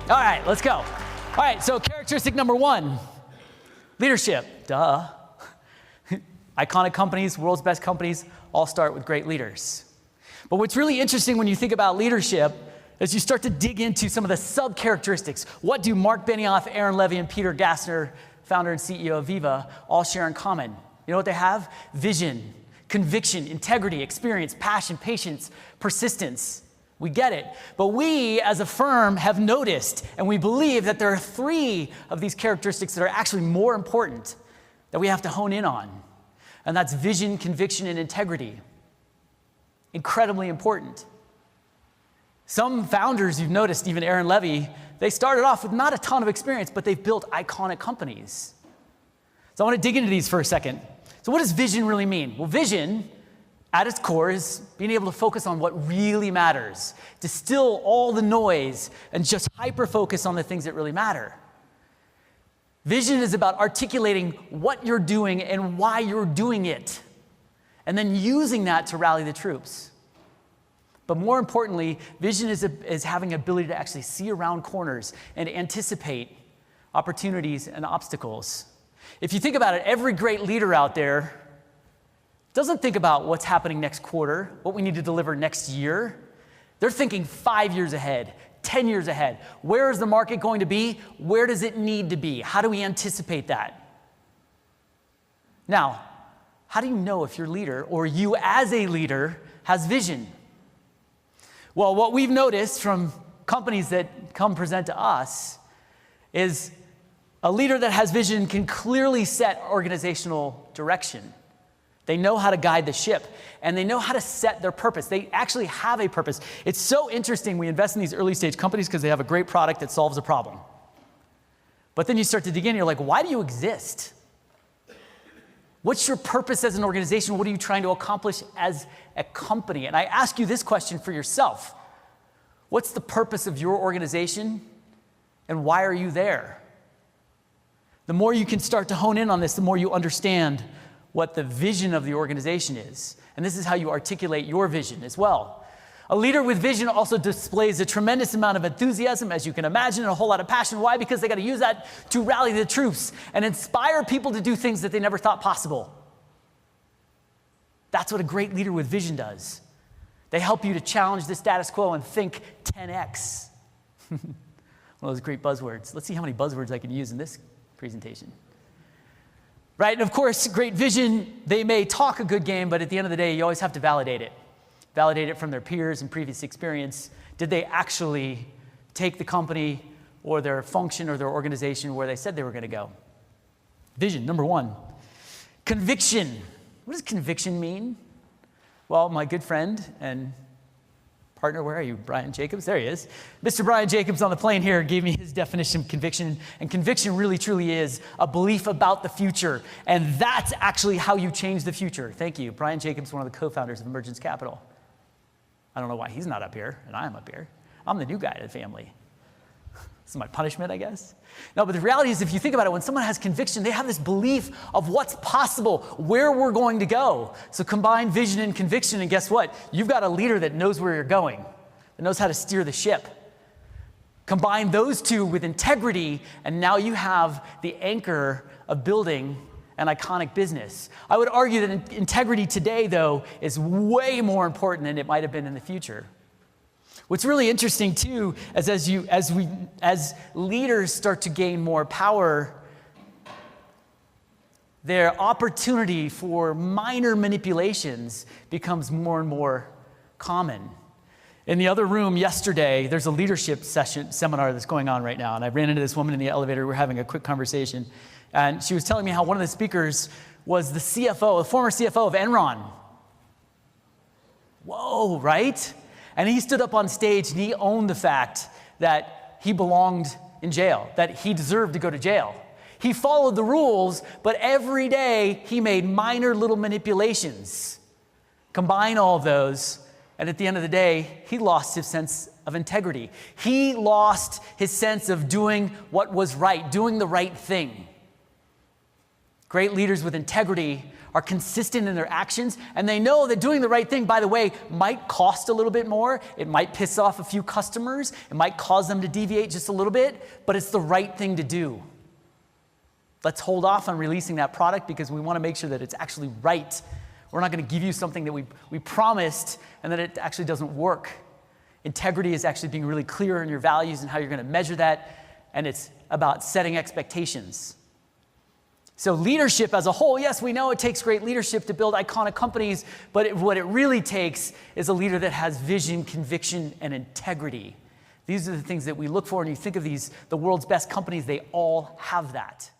All right, let's go. All right, so characteristic number 1, leadership. Duh. Iconic companies, world's best companies, all start with great leaders. But what's really interesting when you think about leadership is you start to dig into some of the sub-characteristics. What do Mark Benioff, Aaron Levy, and Peter Gassner, founder and CEO of Viva, all share in common? You know what they have? Vision, conviction, integrity, experience, passion, patience, persistence. We get it. But we, as a firm, have noticed, and we believe that there are 3 of these characteristics that are actually more important that we have to hone in on. And that's vision, conviction, and integrity. Incredibly important. Some founders, you've noticed, even Aaron Levy, they started off with not a ton of experience, but they've built iconic companies. So I want to dig into these for a second. So what does vision really mean? Well, vision, at its core, is being able to focus on what really matters, distill all the noise, and just hyper-focus on the things that really matter. Vision is about articulating what you're doing and why you're doing it, and then using that to rally the troops. But more importantly, vision is having the ability to actually see around corners and anticipate opportunities and obstacles. If you think about it, every great leader out there doesn't think about what's happening next quarter, what we need to deliver next year. They're thinking 5 years ahead, 10 years ahead. Where is the market going to be? Where does it need to be? How do we anticipate that? Now, how do you know if your leader, or you as a leader, has vision? Well, what we've noticed from companies that come present to us is a leader that has vision can clearly set organizational direction. They know how to guide the ship, and they know how to set their purpose. They actually have a purpose. It's so interesting we invest in these early stage companies because they have a great product that solves a problem. But then you start to dig in, you're like, why do you exist? What's your purpose as an organization? What are you trying to accomplish as a company? And I ask you this question for yourself. What's the purpose of your organization, and why are you there? The more you can start to hone in on this, the more you understand what the vision of the organization is. And this is how you articulate your vision as well. A leader with vision also displays a tremendous amount of enthusiasm, as you can imagine, and a whole lot of passion. Why? Because they got to use that to rally the troops and inspire people to do things that they never thought possible. That's what a great leader with vision does. They help you to challenge the status quo and think 10x. One of those great buzzwords. Let's see how many buzzwords I can use in this presentation. Right, and of course, great vision, they may talk a good game, but at the end of the day, you always have to validate it. Validate it from their peers and previous experience. Did they actually take the company or their function or their organization where they said they were going to go? Vision, number 1. Conviction. What does conviction mean? Well, my good friend and partner, where are you? Brian Jacobs? There he is. Mr. Brian Jacobs on the plane here gave me his definition of conviction. And conviction really, truly is a belief about the future. And that's actually how you change the future. Thank you. Brian Jacobs, one of the co-founders of Emergence Capital. I don't know why he's not up here and I'm up here. I'm the new guy in the family. This is my punishment, I guess. No, but the reality is, if you think about it, when someone has conviction, they have this belief of what's possible, where we're going to go. So combine vision and conviction, and guess what? You've got a leader that knows where you're going, that knows how to steer the ship. Combine those two with integrity, and now you have the anchor of building an iconic business. I would argue that integrity today, though, is way more important than it might have been in the future. What's really interesting too is as leaders start to gain more power, their opportunity for minor manipulations becomes more and more common. In the other room yesterday, there's a leadership seminar that's going on right now, and I ran into this woman in the elevator. We were having a quick conversation, and she was telling me how one of the speakers was the CFO, the former CFO of Enron. Whoa, right? And he stood up on stage and he owned the fact that he belonged in jail, that he deserved to go to jail. He followed the rules, but every day he made minor little manipulations. Combine all of those, and at the end of the day, he lost his sense of integrity. He lost his sense of doing what was right, doing the right thing. Great leaders with integrity are consistent in their actions, and they know that doing the right thing, by the way, might cost a little bit more. It might piss off a few customers. It might cause them to deviate just a little bit, but it's the right thing to do. Let's hold off on releasing that product because we want to make sure that it's actually right. We're not going to give you something that we promised and that it actually doesn't work. Integrity is actually being really clear in your values and how you're going to measure that, and it's about setting expectations. So leadership as a whole, yes, we know it takes great leadership to build iconic companies, but what it really takes is a leader that has vision, conviction, and integrity. These are the things that we look for, and you think of the world's best companies, they all have that.